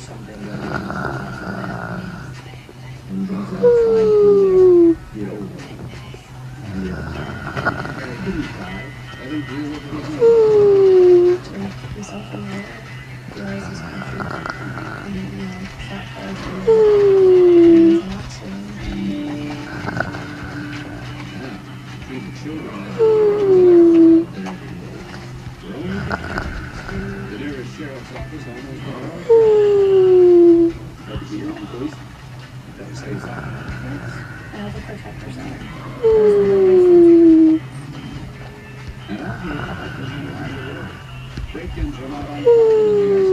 something that is and things that are trying to get over. And it could be fine. I think deal with it. To make yourself aware, realize this country, and shot calls and not to. Treat the children as the nearest sheriff's office almost all. But the mountain police, that stays on. The protectors are. And out here, break-ins are not uncommon in the